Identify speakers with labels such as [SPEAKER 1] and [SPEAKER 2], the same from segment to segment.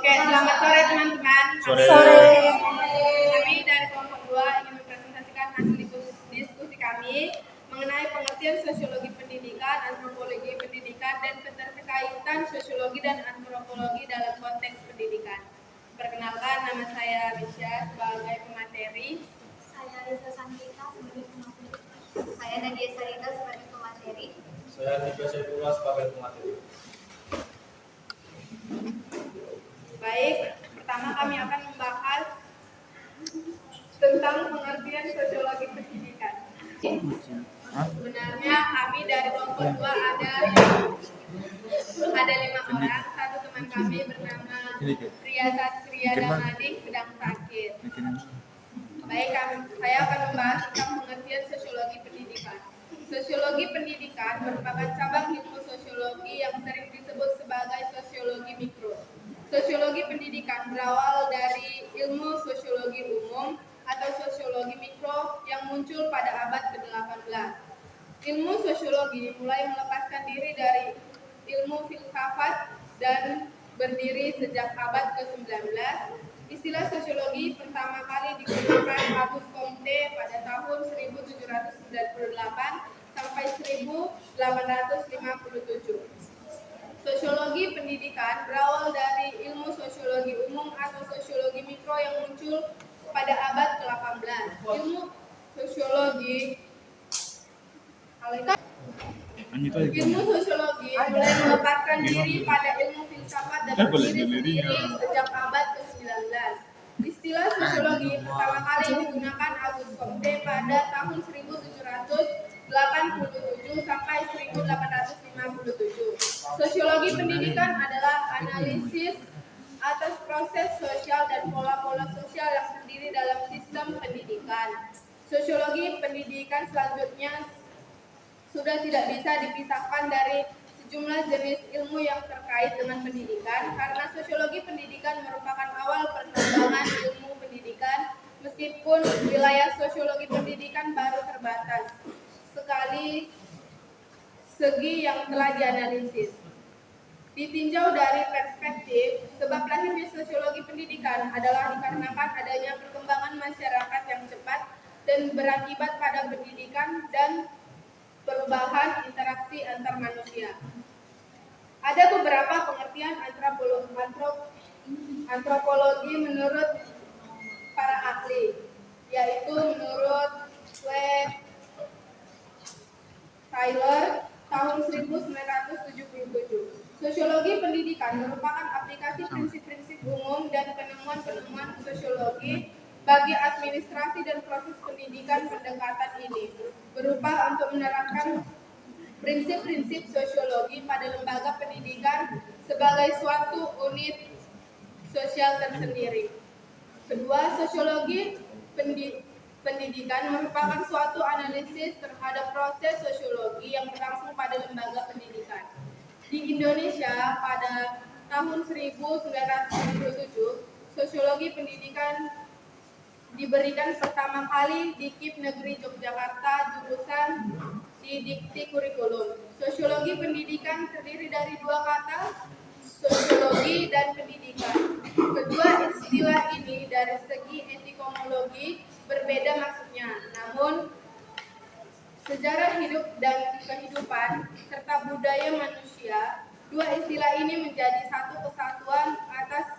[SPEAKER 1] Oke, selamat sore teman-teman.
[SPEAKER 2] Sore.
[SPEAKER 1] Kami dari kelompok 2 ingin mempresentasikan hasil diskusi kami mengenai pengertian sosiologi pendidikan, antropologi pendidikan, dan keterkaitan sosiologi dan antropologi dalam konteks pendidikan. Perkenalkan, nama saya Misha sebagai pemateri.
[SPEAKER 3] Saya Risa Sangkita sebagai pemateri. Saya Nadia Sarita sebagai pemateri.
[SPEAKER 2] Saya Niko Sepula sebagai pemateri.
[SPEAKER 1] Baik, pertama kami akan membahas tentang pengertian sosiologi pendidikan. Sebenarnya kami dari kelompok 2 ada 5 orang. Satu teman kami bernama Priyasatria Damading sedang sakit. Baik, saya akan membahas tentang pengertian sosiologi pendidikan. Sosiologi pendidikan merupakan cabang ilmu sosiologi yang sering disebut sebagai sosiologi mikro. Sosiologi pendidikan berawal dari ilmu sosiologi umum atau sosiologi mikro yang muncul pada abad ke-18. Ilmu sosiologi mulai melepaskan diri dari ilmu filsafat dan berdiri sejak abad ke-19. Istilah sosiologi pertama kali digunakan Auguste Comte pada tahun 1798 sampai 1857. Sosiologi pendidikan berawal dari ilmu sosiologi umum atau sosiologi mikro yang muncul pada abad ke-18. Ilmu sosiologi mulai melepaskan diri pada ilmu filsafat dan berdiri sendiri sejak abad ke-19. Istilah sosiologi pertama kali digunakan Auguste Comte pada tahun 1787 sampai 1857. Sosiologi pendidikan adalah analisis atas proses sosial dan pola-pola sosial yang terdiri dalam sistem pendidikan. Sosiologi pendidikan selanjutnya sudah tidak bisa dipisahkan dari sejumlah jenis ilmu yang terkait dengan pendidikan karena sosiologi pendidikan merupakan awal perkembangan ilmu pendidikan meskipun wilayah sosiologi pendidikan baru terbatas sekali segi yang telah dianalisis. Ditinjau dari perspektif, sebab lahirnya sosiologi pendidikan adalah dikarenakan adanya perkembangan masyarakat yang cepat dan berakibat pada pendidikan dan perubahan interaksi antar manusia. Ada beberapa pengertian antropologi menurut para ahli, yaitu menurut Taylor tahun 1977. Sosiologi pendidikan merupakan aplikasi prinsip-prinsip umum dan penemuan-penemuan sosiologi bagi administrasi dan proses pendidikan. Pendekatan ini berupa untuk menerapkan prinsip-prinsip sosiologi pada lembaga pendidikan sebagai suatu unit sosial tersendiri. Kedua, sosiologi pendidikan merupakan suatu analisis terhadap proses sosiologi yang berlangsung pada lembaga pendidikan. Di Indonesia pada tahun 1997, sosiologi pendidikan diberikan pertama kali di KIP Negeri Yogyakarta jurusan di dikti kurikulum. Sosiologi pendidikan terdiri dari dua kata, sosiologi dan pendidikan. Kedua istilah ini dari segi etimologi berbeda maksudnya, namun sejarah hidup dan kehidupan serta budaya manusia, dua istilah ini menjadi satu kesatuan atas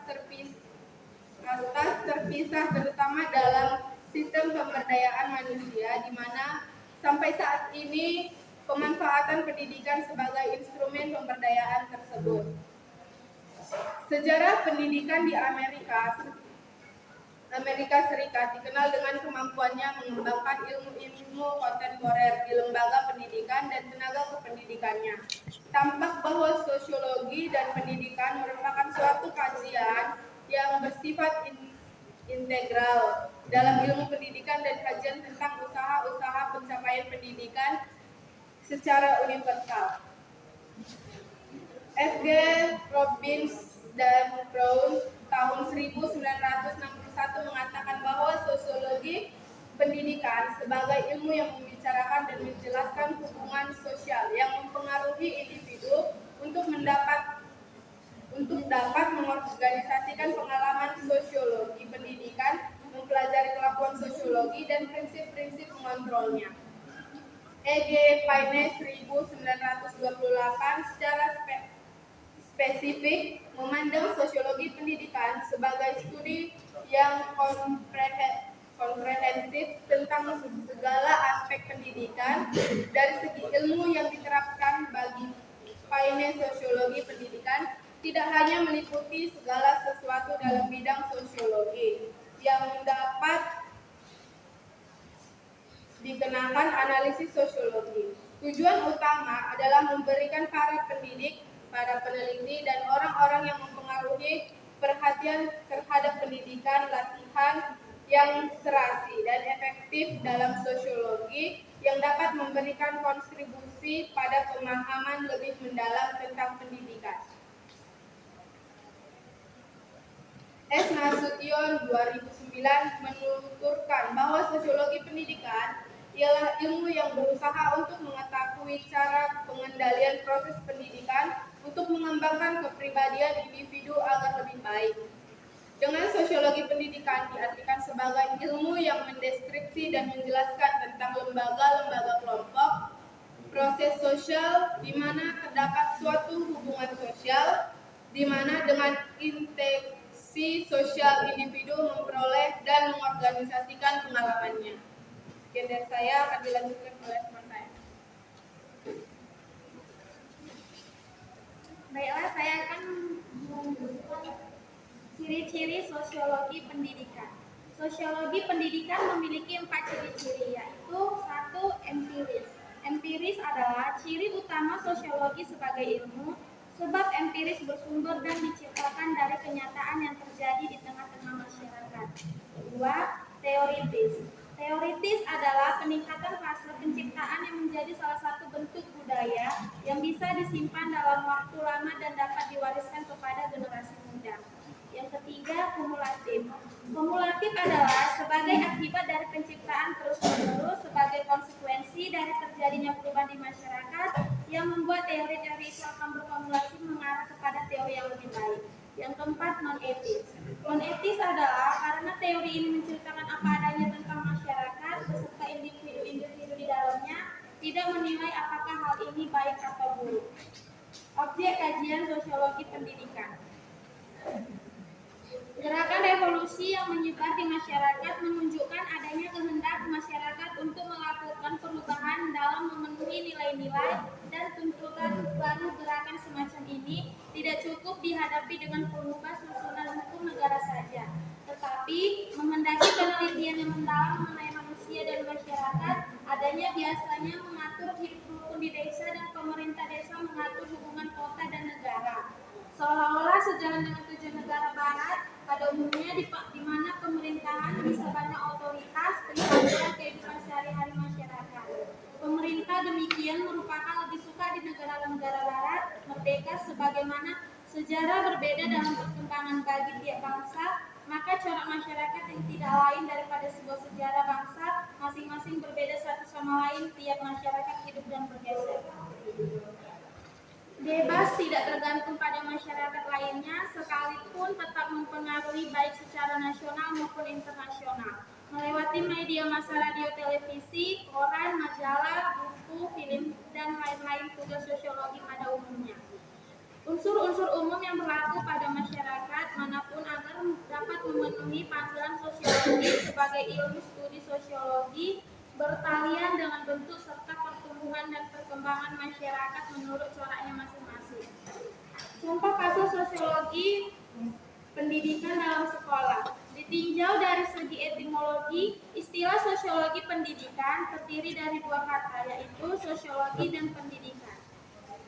[SPEAKER 1] terpisah terutama dalam sistem pemberdayaan manusia di mana sampai saat ini pemanfaatan pendidikan sebagai instrumen pemberdayaan tersebut. Sejarah pendidikan di Amerika Serikat dikenal dengan kemampuannya mengembangkan ilmu-ilmu kontemporer di lembaga pendidikan dan tenaga kependidikannya. Tampak bahwa sosiologi dan pendidikan merupakan suatu kajian yang bersifat integral dalam ilmu pendidikan dan kajian tentang usaha-usaha pencapaian pendidikan secara universal. F.G. Robbins dan Brown tahun 1961 mengatakan bahwa sosiologi pendidikan sebagai ilmu yang membicarakan dan menjelaskan hubungan sosial yang mempengaruhi individu untuk dapat mengorganisasikan pengalaman sosiologi pendidikan, mempelajari kelakuan sosiologi dan prinsip-prinsip mengontrolnya. E.G. Payne 1928 secara spesifik memandang sosiologi pendidikan sebagai studi yang komprehensif tentang segala aspek pendidikan dari segi ilmu yang diterapkan. Bagi Payne, sosiologi pendidikan tidak hanya meliputi segala sesuatu dalam bidang sosiologi yang dapat dikenakan analisis sosiologi. Tujuan utama adalah memberikan para pendidik, para peneliti, dan orang-orang yang mempengaruhi perhatian terhadap pendidikan, latihan yang serasi dan efektif dalam sosiologi yang dapat memberikan kontribusi pada pemahaman lebih mendalam tentang pendidikan. S. Nasution 2009 menuturkan bahwa sosiologi pendidikan ialah ilmu yang berusaha untuk mengetahui cara pengendalian proses pendidikan untuk mengembangkan kepribadian individu agar lebih baik. Dengan sosiologi pendidikan diartikan sebagai ilmu yang mendeskripsi dan menjelaskan tentang lembaga-lembaga kelompok, proses sosial di mana terdapat suatu hubungan sosial, di mana dengan interaksi sosial individu memperoleh dan mengorganisasikan pengalamannya. Sekian dari saya, akan dilanjutkan oleh teman saya.
[SPEAKER 3] Baiklah, saya akan menunjukkan ciri-ciri sosiologi pendidikan. Sosiologi pendidikan memiliki 4 ciri-ciri, yaitu 1. Empiris. Empiris adalah ciri utama sosiologi sebagai ilmu, sebab empiris bersumber dan diciptakan dari kenyataan yang terjadi di tengah-tengah masyarakat. 2. Teoritis. Teoritis adalah peningkatan fase penciptaan yang menjadi salah satu bentuk budaya yang bisa disimpan dalam waktu lama dan dapat diwariskan kepada generasi muda. Yang ketiga, kumulatif. Kumulatif adalah sebagai akibat dari penciptaan terus-menerus sebagai konsekuensi dari terjadinya perubahan di masyarakat yang membuat teori-teori itu akan berkumulasi mengarah kepada teori yang lebih baik. Yang keempat, non-etis. Non-etis adalah karena teori ini menceritakan apa adanya tentang masyarakat beserta individu-individu di dalamnya, tidak menilai apakah hal ini baik atau buruk. Objek kajian sosiologi pendidikan. Gerakan revolusi yang menyebar di masyarakat menunjukkan adanya kehendak masyarakat untuk melakukan perubahan dalam memenuhi nilai-nilai dan tuntutan baru. Gerakan semacam ini tidak cukup dihadapi dengan mengubah susunan hukum negara saja, tetapi menghendaki penelitian yang mendalam mengenai manusia dan masyarakat. Adanya biasanya mengatur hidup rukun di desa dan pemerintah desa mengatur hubungan kota dan negara. Seolah-olah sejalan dengan tujuan negara barat pada umumnya di mana pemerintahan bisa banyak otoritas pencabulan kehidupan sehari-hari masyarakat. Pemerintah demikian merupakan lebih suka di negara-negara barat merdeka sebagaimana sejarah berbeda dalam perkembangan bagi tiap bangsa, maka corak masyarakat yang tidak lain daripada sebuah sejarah bangsa masing-masing berbeda satu sama lain, tiap masyarakat hidup dan bergeser. Bebas tidak tergantung pada masyarakat lainnya, sekalipun tetap mempengaruhi baik secara nasional maupun internasional, melewati media massa radio, televisi, koran, majalah, buku, film, dan lain-lain. Tugas sosiologi pada umumnya. Unsur-unsur umum yang berlaku pada masyarakat manapun agar dapat memenuhi panggilan sosiologi sebagai ilmu studi sosiologi bertalian dengan bentuk serta pertumbuhan dan perkembangan masyarakat menurut coraknya masing-masing. Contoh kasus sosiologi pendidikan dalam sekolah. Ditinjau dari segi etimologi, istilah sosiologi pendidikan terdiri dari 2 kata, yaitu sosiologi dan pendidikan.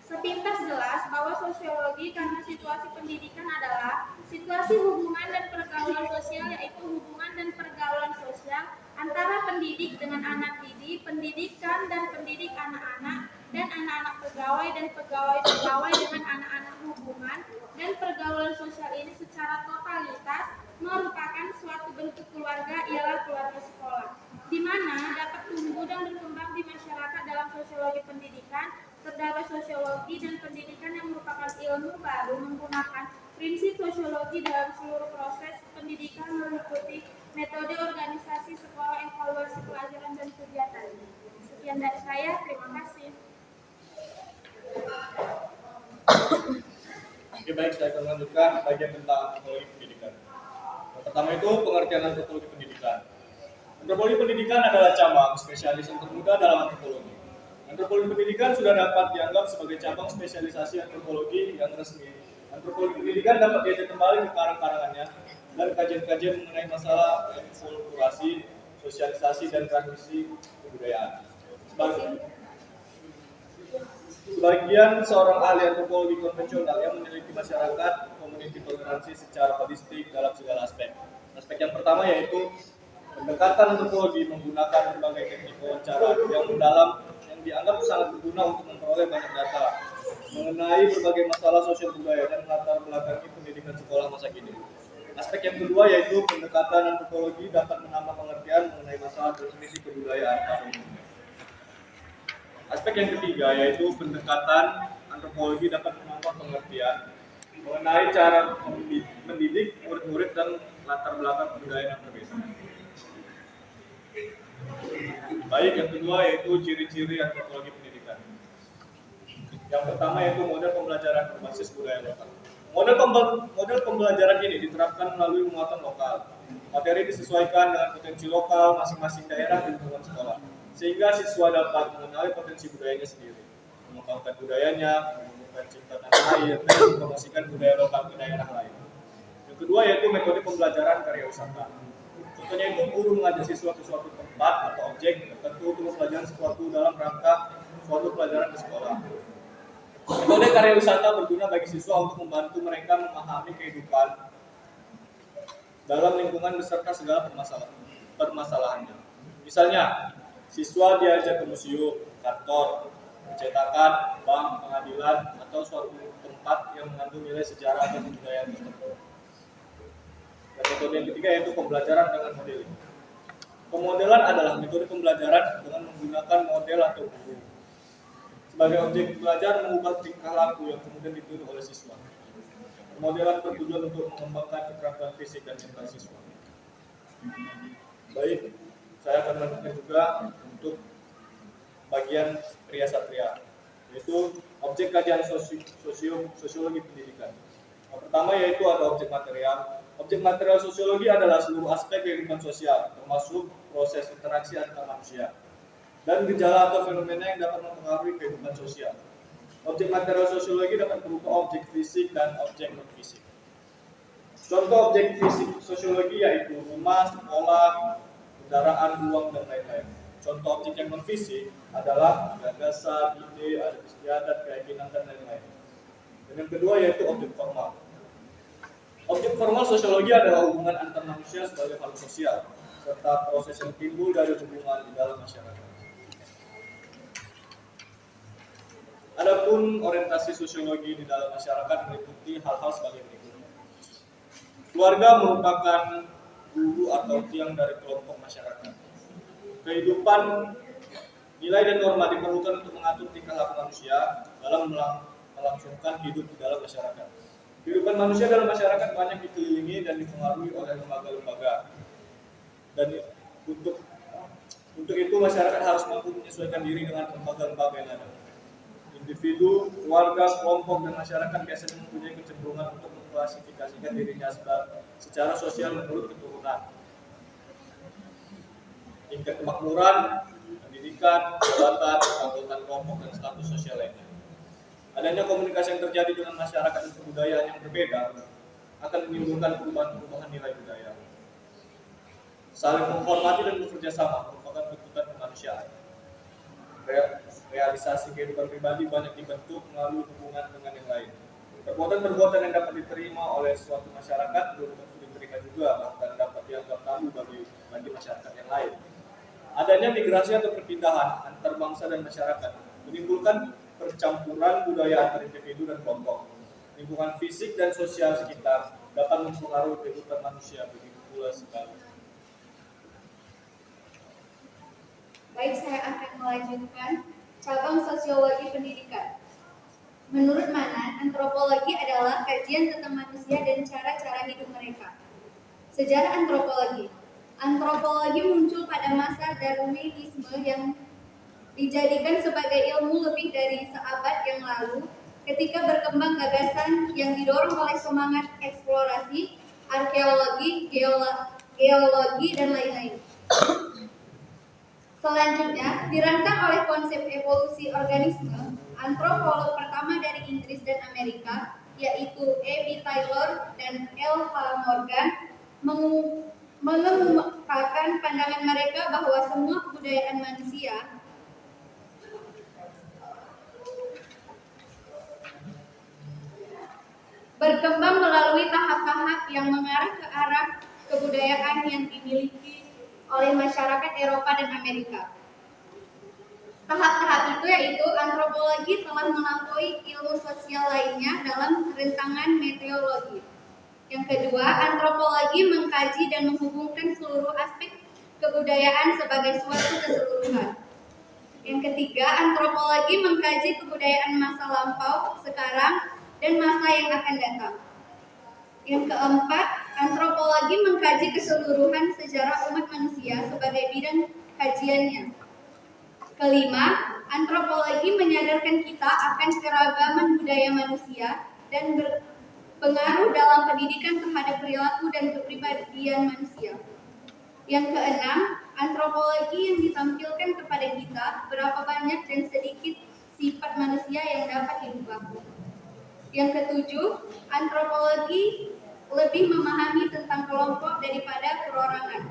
[SPEAKER 3] Sepintas jelas bahwa sosiologi karena situasi pendidikan adalah situasi hubungan dan pergaulan sosial, yaitu hubungan dan pergaulan sosial antara pendidik dengan anak didik, pendidikan dan pendidik anak-anak, dan anak-anak pegawai dan pegawai-pegawai dengan anak-anak. Hubungan dan pergaulan sosial ini secara totalitas merupakan suatu bentuk keluarga, ialah keluarga sekolah, di mana dapat tumbuh dan berkembang di masyarakat. Dalam sosiologi pendidikan terdapat sosiologi dan pendidikan yang merupakan ilmu baru menggunakan Prinsip sosiologi dalam seluruh proses pendidikan meliputi metode organisasi sekolah, evaluasi pelajaran dan kegiatan. Sekian dari saya, terima kasih.
[SPEAKER 2] Oke, baik, saya akan melanjutkan bagian tentang antropologi pendidikan. Yang pertama itu pengertian antropologi pendidikan. Antropologi pendidikan adalah cabang spesialis yang termuda dalam antropologi. Antropologi pendidikan sudah dapat dianggap sebagai cabang spesialisasi antropologi yang resmi. Antropologi pendidikan dapat diajak kembali ke karang-karangannya dan kajian-kajian mengenai masalah kulturasi, sosialisasi, dan transmisi kebudayaan. Sebagian seorang ahli antropologi konvensional yang meneliti masyarakat community toleransi secara holistik dalam segala aspek. Aspek yang pertama yaitu pendekatan antropologi menggunakan berbagai teknik wawancara yang mendalam yang dianggap sangat berguna untuk memperoleh banyak data mengenai berbagai masalah sosial budaya dan latar belakangi pendidikan sekolah masa kini. Aspek yang kedua yaitu pendekatan antropologi dapat menambah pengertian mengenai masalah transmisi kebudayaan pada umumnya. Aspek yang ketiga yaitu pendekatan antropologi dapat menambah pengertian mengenai cara mendidik murid-murid dan latar belakang kebudayaan yang berbeda. Baik, yang kedua yaitu ciri-ciri antropologi pendidikan. Yang pertama yaitu model pembelajaran berbasis budaya lokal. Model pembelajaran ini diterapkan melalui muatan lokal. Materi disesuaikan dengan potensi lokal masing-masing daerah di lingkungan sekolah, sehingga siswa dapat mengenali potensi budayanya sendiri, mengembangkan budayanya, menumbuhkan cinta tanah air, dan mempromosikan budaya lokal ke daerah lain. Yang kedua yaitu metode pembelajaran karya wisata. Contohnya itu guru mengajak siswa ke suatu tempat atau objek tertentu untuk mempelajari sesuatu dalam rangka suatu pelajaran di sekolah. Metode karya wisata berguna bagi siswa untuk membantu mereka memahami kehidupan dalam lingkungan beserta segala permasalahannya. Misalnya, siswa diajak ke museum, kantor, percetakan, bank, pengadilan, atau suatu tempat yang mengandung nilai sejarah atau kebudayaan tertentu. Dan metode yang ketiga yaitu pembelajaran dengan modeling. Pemodelan adalah metode pembelajaran dengan menggunakan model atau buku sebagai objek belajar mengubah tingkah laku yang kemudian ditiru oleh siswa. Pemodelan bertujuan untuk mengembangkan keterampilan fisik dan mental siswa. Baik, saya akan melanjutkan juga untuk bagian pria satria, yaitu objek kajian sosiologi pendidikan. Yang pertama yaitu ada objek material. Objek material sosiologi adalah seluruh aspek kehidupan sosial, termasuk proses interaksi antar manusia dan gejala atau fenomena yang dapat mempengaruhi kehidupan sosial. Objek material sosiologi dapat berupa objek fisik dan objek non-fisik. Contoh objek fisik sosiologi yaitu rumah, sekolah, kendaraan, ruang, dan lain-lain. Contoh objek yang non-fisik adalah gagasan, ide, adat istiadat, keyakinan, dan lain-lain. Dan yang kedua yaitu objek formal. Objek formal sosiologi adalah hubungan antar manusia sebagai makhluk sosial, serta proses yang timbul dari hubungan di dalam masyarakat. Adapun orientasi sosiologi di dalam masyarakat meliputi hal-hal sebagai berikut. Keluarga merupakan guru atau tiang dari kelompok masyarakat. Kehidupan, nilai dan norma diperlukan untuk mengatur tingkah laku manusia dalam melangsungkan hidup di dalam masyarakat. Kehidupan manusia dalam masyarakat banyak dikelilingi dan dipengaruhi oleh lembaga-lembaga. Dan untuk itu masyarakat harus mampu menyesuaikan diri dengan lembaga-lembaga yang ada. Individu, keluarga, kelompok, dan masyarakat biasanya mempunyai kecenderungan untuk mengklasifikasikan dirinya secara sosial menurut keturunan, tingkat kemakmuran, pendidikan, jabatan, anggota kelompok, dan status sosial lainnya. Adanya komunikasi yang terjadi dengan masyarakat dan kebudayaan yang berbeda akan menimbulkan perubahan-perubahan nilai budaya. Saling menghormati dan bekerja sama merupakan tuntutan kemanusiaan. Realisasi kehidupan pribadi banyak dibentuk melalui hubungan dengan yang lain. Perbuatan-perbuatan yang dapat diterima oleh suatu masyarakat belum tentu diterima juga, bahkan dapat dianggap tabu bagi masyarakat yang lain. Adanya migrasi atau perpindahan antar bangsa dan masyarakat menimbulkan percampuran budaya antar individu dan kelompok. Lingkungan fisik dan sosial sekitar dapat mempengaruhi kehidupan manusia, begitu pula sekali.
[SPEAKER 1] Baik, saya akan melanjutkan cabang sosiologi pendidikan.
[SPEAKER 4] Menurut Manan, antropologi adalah kajian tentang manusia dan cara-cara hidup mereka. Sejarah antropologi. Antropologi muncul pada masa Darwinisme yang dijadikan sebagai ilmu lebih dari seabad yang lalu ketika berkembang gagasan yang didorong oleh semangat eksplorasi, arkeologi, geologi, dan lain-lain. Selanjutnya, dirancang oleh konsep evolusi organisme, antropolog pertama dari Inggris dan Amerika, yaitu E.B. Taylor dan L. H. Morgan, mengemukakan pandangan mereka bahwa semua kebudayaan manusia berkembang melalui tahap-tahap yang mengarah ke arah kebudayaan yang dimiliki oleh masyarakat Eropa dan Amerika. Tahap-tahap itu yaitu antropologi telah melampaui ilmu sosial lainnya dalam rentangan meteorologi. Yang kedua, antropologi mengkaji dan menghubungkan seluruh aspek kebudayaan sebagai suatu keseluruhan. Yang ketiga, antropologi mengkaji kebudayaan masa lampau, sekarang, dan masa yang akan datang. Yang keempat, antropologi mengkaji keseluruhan sejarah umat manusia sebagai bidang kajiannya. Kelima, antropologi menyadarkan kita akan keragaman budaya manusia dan berpengaruh dalam pendidikan terhadap perilaku dan kepribadian manusia. Yang keenam, antropologi yang ditampilkan kepada kita berapa banyak dan sedikit sifat manusia yang dapat diubah. Yang ketujuh, antropologi lebih memahami tentang kelompok daripada perorangan.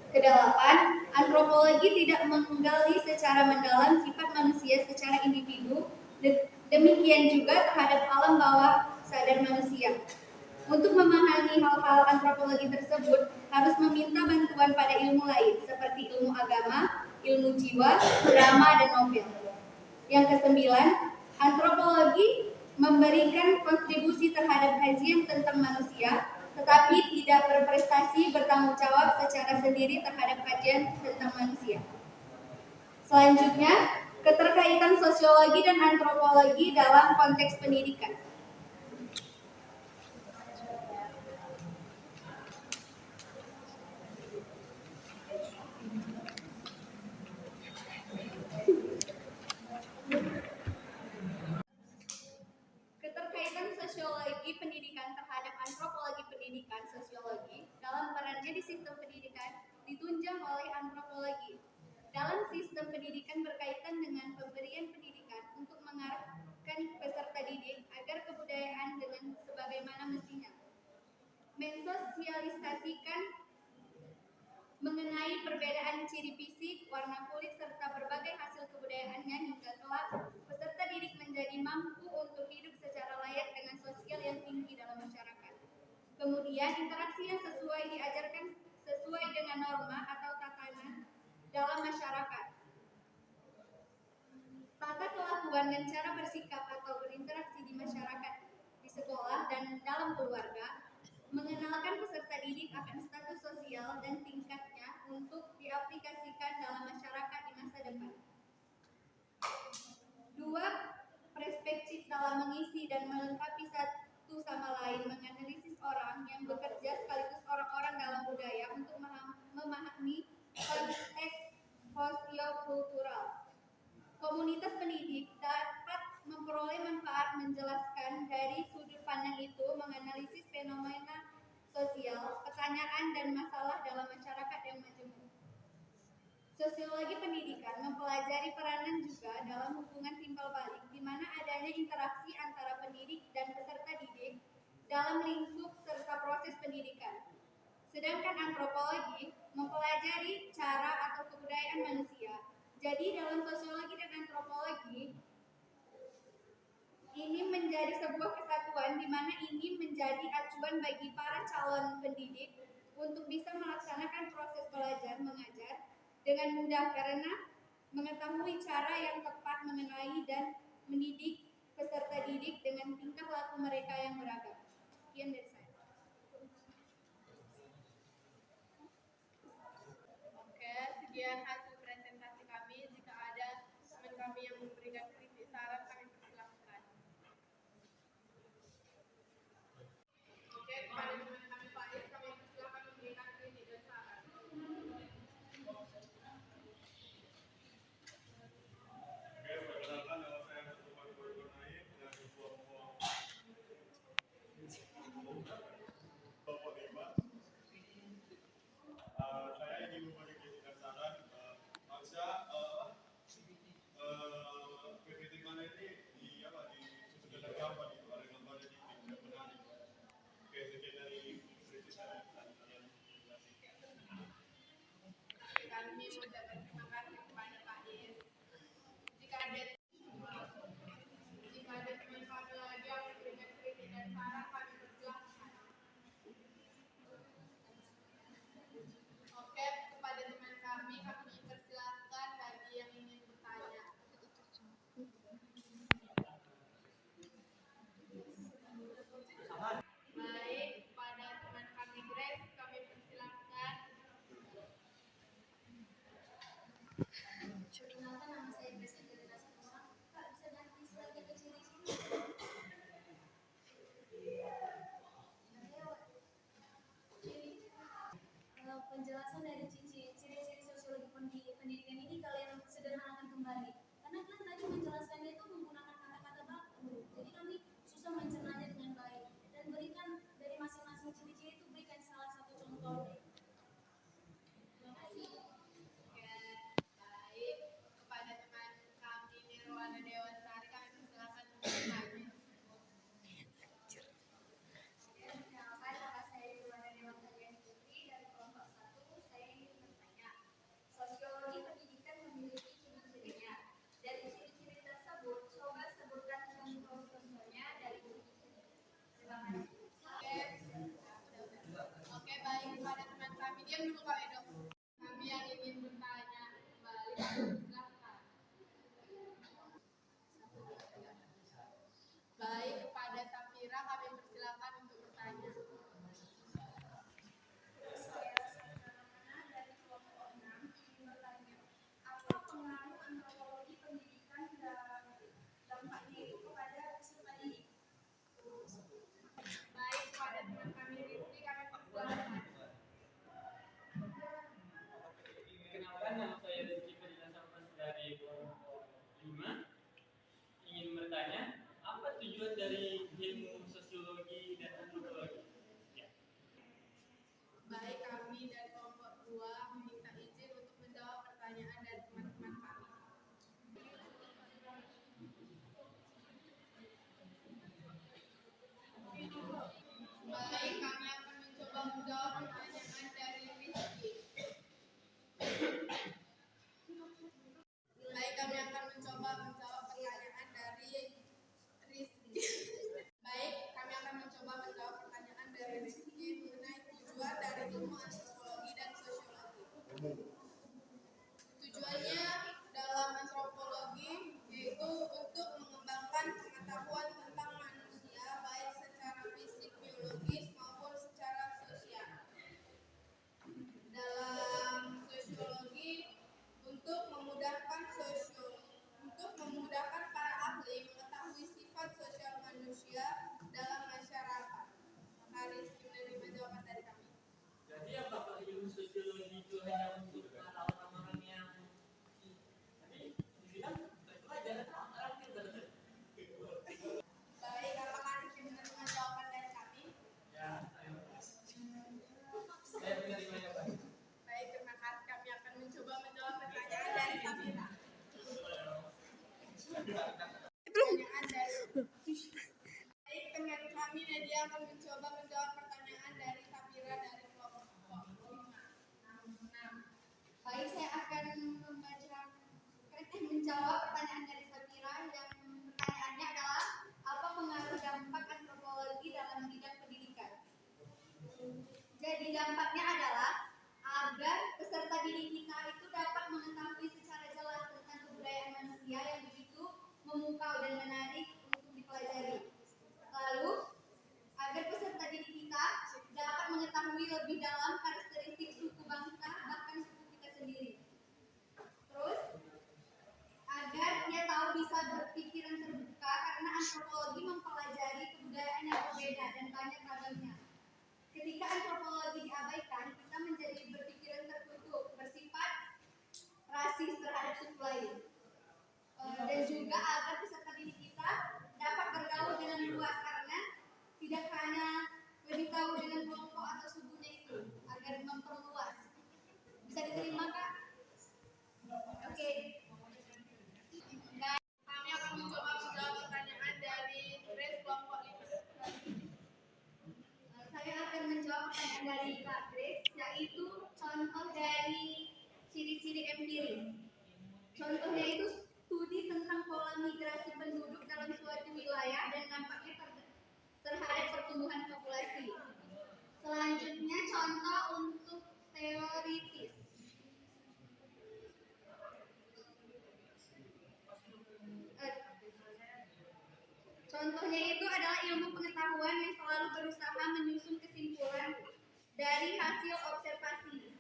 [SPEAKER 4] Kedelapan, antropologi tidak menggali secara mendalam sifat manusia secara individu, demikian juga terhadap alam bawah sadar manusia. Untuk memahami hal-hal antropologi tersebut, harus meminta bantuan pada ilmu lain, seperti ilmu agama, ilmu jiwa, drama, dan novel. Yang kesembilan, antropologi memberikan kontribusi terhadap kajian tentang manusia, tetapi tidak berprestasi bertanggung jawab secara sendiri terhadap kajian tentang manusia. Selanjutnya, keterkaitan sosiologi dan antropologi dalam konteks pendidikan. Keterkaitan sosiologi pendidikan terhadap antropologi pendidikan sosiologi dalam perannya di sistem pendidikan ditunjang oleh antropologi. Dalam sistem pendidikan berkaitan dengan pemberian pendidikan untuk mengarahkan peserta didik agar kebudayaan dengan sebagaimana mestinya. Mensosialisasikan mengenai perbedaan ciri fisik, warna kulit, serta berbagai hasil kebudayaannya hingga kelak peserta didik menjadi mampu untuk hidup secara layak dengan sosial yang tinggi dalam masyarakat. Kemudian interaksi yang sesuai diajarkan sesuai dengan norma atau tatanan dalam masyarakat. Tata kelakuan dan cara bersikap atau berinteraksi di masyarakat, di sekolah, dan dalam keluarga, mengenalkan peserta didik akan status sosial dan tingkatnya untuk diaplikasikan dalam masyarakat di masa depan. Dua, perspektif dalam mengisi dan melengkapi satu sama lain, menganalisis orang yang bekerja sekaligus orang-orang dalam budaya untuk memahami konteks sosiokultural. Komunitas pendidik dapat memperoleh manfaat menjelaskan dari sudut pandang itu, menganalisis fenomena sosial, pertanyaan, dan masalah dalam masyarakat yang majemuk. Sosiologi pendidikan mempelajari peranan juga dalam hubungan timbal balik, di mana adanya interaksi antara pendidik dan peserta didik dalam lingkup serta proses pendidikan. Sedangkan antropologi mempelajari cara atau kebudayaan manusia. Jadi dalam sosiologi dan antropologi ini menjadi sebuah kesatuan di mana ini menjadi acuan bagi para calon pendidik untuk bisa melaksanakan proses belajar mengajar dengan mudah karena mengetahui cara yang tepat mengenai dan mendidik peserta didik dengan tingkah laku mereka yang beragam. Sekian dari saya.
[SPEAKER 1] Oke, sekian hasil presentasi kami. Jika ada teman kami yang memberikan kritik saran, kami persilahkan. kami mengucapkan terima kasih kepada Pak Is. Jika ada teman kami lagi yang memberikan kritik dan saran, kami persilahkan. Oke, kepada teman kami persilahkan bagi yang ingin bertanya. Baik, kepada teman kami Grace, kami persilahkan.
[SPEAKER 4] Perkenalkan, nama saya Grace Angelina Samuel. Kak, bisa ganti slide ke ciri-ciri? Penjelasan dari ciri-ciri sosiologi pendidikan ini kalian sederhanakan kembali. Karena kan tadi menjelaskannya itu menggunakan kata-kata baku, jadi kami susah mencernanya dengan baik. Dan berikan dari masing-masing ciri-ciri itu berikan salah satu contoh. Terima kasih.
[SPEAKER 1] Oke, baik. Kepada teman kami Nirwana Dewantari, kami persilahkan untuk bertanya.
[SPEAKER 4] Perkenalkan, nama saya Nirwana Dewantari Putri dari kelompok 1. Saya ingin bertanya, sosiologi pendidikan memiliki ciri-cirinya. Dari ciri-ciri tersebut, coba sebutkan contoh-contohnya dari ciri-ciri. Terima kasih.
[SPEAKER 1] Oke, baik. Kepada teman kami, diam dulu Kak Edo. Kami yang ingin bertanya kembali, kami persilahkan. Baik, kepada Safira, kami persilahkan untuk bertanya.
[SPEAKER 4] Saya Sakrana dari kelompok 6 ingin bertanya, apa pengaruh antropologi pendidikan dan dampaknya itu kepada peserta didik?
[SPEAKER 1] Baik, kepada teman kami Rizky, kami persilahkan.
[SPEAKER 5] Kenalkan, nama saya Rizky Ferdinand Samas dari kelompok 5. Ingin bertanya, apa tujuan dari ilmu sosiologi dan antropologi? Ya.
[SPEAKER 1] Baik, kami dari kelompok 2 meminta izin untuk menjawab pertanyaan dari teman-teman kami. Baik, kami akan mencoba menjawab pertanyaan dari Rizky. Baik, kami akan mencoba menjawab pertanyaan dari Rizky. Baik, kami akan mencoba menjawab pertanyaan dari Rizky mengenai tujuan dari ilmu antropologi dan sosiologi. Tujuannya dalam antropologi yaitu untuk mengembangkan pengetahuan tentang manusia baik secara fisik, biologis maupun secara sosial. Dalam sosiologi untuk memudahkan para ahli mengetahui sifat sosial manusia dalam masyarakat. Haris menerima jawaban dari kami.
[SPEAKER 5] Jadi apakah ilmu sosiologi itu hanya untuk para orang-orang yang tadi dibilang belajar atau orang pintar?
[SPEAKER 1] Baik, apakah Haris menerima jawaban dari kami?
[SPEAKER 5] Ya, saya menerima jawaban.
[SPEAKER 1] Baik, terima kasih. Kami akan mencoba menjawab pertanyaan dari Safira. Pertanyaan dari Baik, teman kami Nadia akan mencoba menjawab pertanyaan dari Safira dari kelompok 6.
[SPEAKER 4] Baik, saya akan menjawab pertanyaan dari Safira yang pertanyaannya adalah apa pengaruh dampak antropologi dalam bidang pendidikan? Jadi dampaknya adalah agar peserta didik kita itu dapat mengetahui secara jelas tentang kebudayaan manusia yang begitu memukau dan menarik untuk dipelajari. Lalu, agar peserta didik kita dapat mengetahui lebih dalam karakteristik suku bangsa bahkan suku kita sendiri. Terus, agar dia tahu bisa berpikiran terbuka karena antropologi mempelajari kebudayaan yang berbeda dan banyak ragamnya. Ketika antropologi diabaikan, kita menjadi berpikiran tertutup, bersifat rasis terhadap suku lain. Dan juga agar peserta didik kita dapat bergaul dengan luas karena tidak hanya lebih tahu dengan kelompok atau sukunya itu, agar memperluas. Bisa diterima, Kak? Oke.
[SPEAKER 1] Kami akan mencoba menjawab pertanyaan dari Grace kelompok 5.
[SPEAKER 4] Saya akan menjawab pertanyaan dari Kak Grace, yaitu contoh dari ciri-ciri empiris. Contohnya itu studi tentang pola migrasi penduduk dalam suatu wilayah dan dampaknya terhadap pertumbuhan populasi. Selanjutnya contoh untuk teoritis. Contohnya itu adalah ilmu pengetahuan yang selalu berusaha menyusun kesimpulan dari hasil observasi.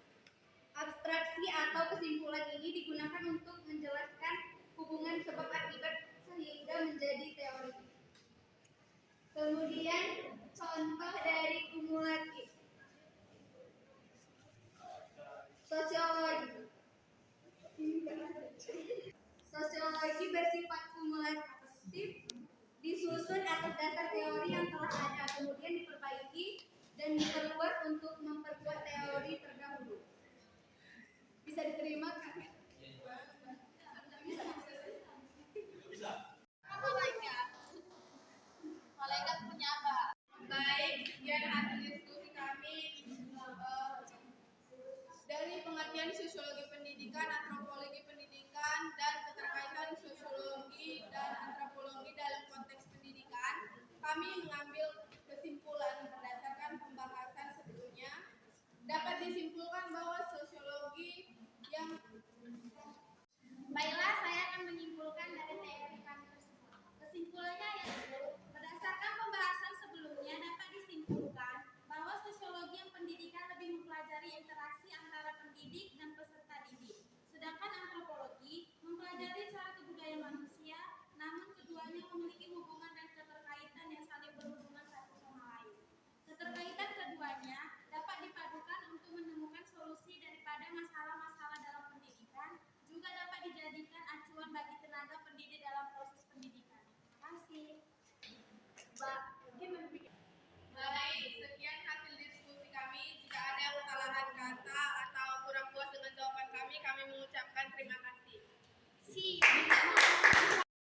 [SPEAKER 4] Abstraksi atau kesimpulan ini digunakan untuk menjelaskan hubungan sebab akibat sehingga menjadi teori. Kemudian contoh dari kumulatif. Sosiologi. Sosiologi bersifat kumulatif, disusun atas dasar teori yang telah ada, kemudian diperbaiki dan diperluas untuk memperkuat teori terdahulu. Bisa diterima kan? Malaikat punya apa?
[SPEAKER 1] Baik, sekian hasil diskusi kami dari pengertian sosiologi pendidikan, antropologi pendidikan, dan keterkaitan sosiologi dan antropologi dalam konteks pendidikan. Kami mengambil kesimpulan berdasarkan pembahasan sebelumnya. Dapat disimpulkan bahwa sosiologi yang
[SPEAKER 3] Baiklah, saya akan menyimpulkan dari teori kami tersebut. Kesimpulannya yaitu, berdasarkan pembahasan sebelumnya dapat disimpulkan bahwa sosiologi yang pendidikan lebih mempelajari interaksi antara pendidik dan peserta didik. Sedangkan antropologi mempelajari cara kebudayaan manusia, namun keduanya memiliki hubungan dan keterkaitan yang saling berhubungan satu sama lain. Keterkaitan keduanya dapat dipadukan untuk menemukan solusi daripada masalah-masalah dalam pendidikan, juga dapat dijadikan acuan bagi tenaga pendidik dalam proses pendidikan. Terima kasih.
[SPEAKER 1] baik, sekian hasil diskusi kami. Jika ada kesalahan kata atau kurang puas dengan jawaban kami mengucapkan terima kasih.
[SPEAKER 3] Si.